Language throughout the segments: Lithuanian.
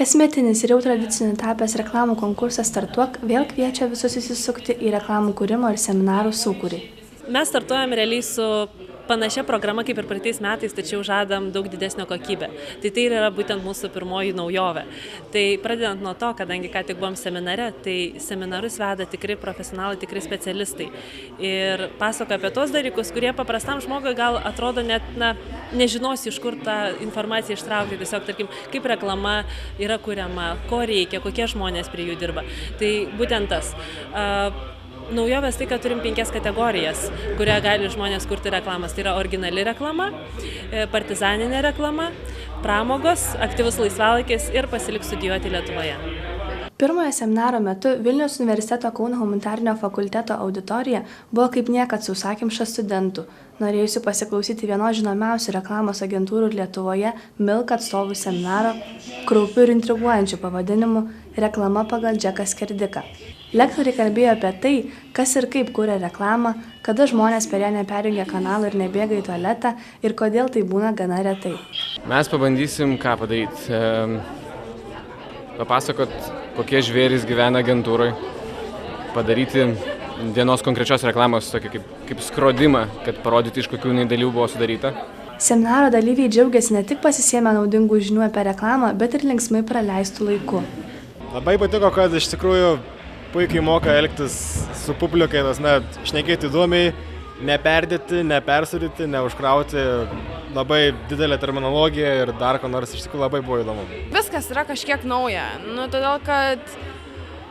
Kasmetinis ir jau tradiciniu tapęs reklamų konkursas Startuok vėl kviečia visus įsisukti į reklamų kūrimo ir seminarų sūkurį. Mes startuojam realiai su panašia programa kaip ir praeitais metais, tačiau žadam daug didesnio kokybę. Tai yra būtent mūsų pirmoji naujovė. Tai pradedant nuo to, kadangi ką tik buvom seminare, tai seminarus veda tikrai profesionalai, tikrai specialistai. Ir pasakoja apie tos dalykus, kurie paprastam žmogui gal atrodo net nežinosi, iš kur tą informaciją ištraukti. Tiesiog, tarkim, kaip reklama yra kuriama, ko reikia, kokie žmonės prie jų dirba. Tai būtent tas. Naujovės tai, kad turim 5 kategorijas, kurie gali žmonės kurti reklamas. Tai yra originali reklama, partizaninė reklama, pramogos, aktyvus laisvalaikis ir pasilik studijuoti Lietuvoje. Pirmojo seminaro metu Vilniaus universiteto Kauno humanitarinio fakulteto auditorija buvo kaip niekad sausakimša studentų, norėjusių pasiklausyti vienos žinomiausių reklamos agentūrų Lietuvoje Milk atstovų seminaro, kraupiu ir intriguojančiu pavadinimu Reklama pagal Džeką Skerdiką. Lektoriai kalbėjo apie tai, kas ir kaip kuria reklamą, kada žmonės per ją neperjungia kanalą ir nebėga į tualetą ir kodėl tai būna gana retai. Mes pabandysim ką padaryti. Papasakot, kokie žvėrys gyvena agentūroje, padaryti vienos konkrečios reklamos tokį kaip skrodimą, kad parodyti, iš kokių dalių buvo sudaryta. Seminaro dalyviai džiaugiasi ne tik pasisėmę naudingų žinių apie reklamą, bet ir linksmai praleistų laiku. Labai patiko, kad iš tikrųjų puikiai moka elgtis su publikai, nes šnekėti įdomiai, neperdėti, nepersūdyti, neužkrauti labai didelę terminologiją ir dar ko nors, iš tikrųjų labai buvo įdomu. Viskas yra kažkiek nauja, todėl kad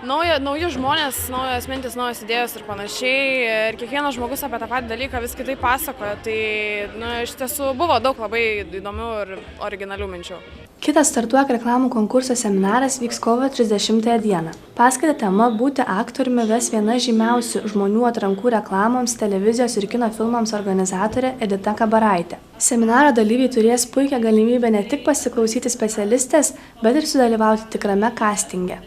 nauji žmonės, naujos mintis, naujos idėjos ir panašiai, ir kiekvienas žmogus apie tą patį dalyką vis kitaip pasakoja, tai iš tiesų buvo daug labai įdomių ir originalių minčių. Kitas Startuok reklamų konkurso seminaras vyks kovo 30 dieną. Paskaitą tema Būti aktoriumi ves viena žymiausių žmonių atrankų reklamoms, televizijos ir kino filmams organizatorė Edita Kabaraitė. Seminaro dalyviai turės puikią galimybę ne tik pasiklausyti specialistės, bet ir sudalyvauti tikrame kastinge.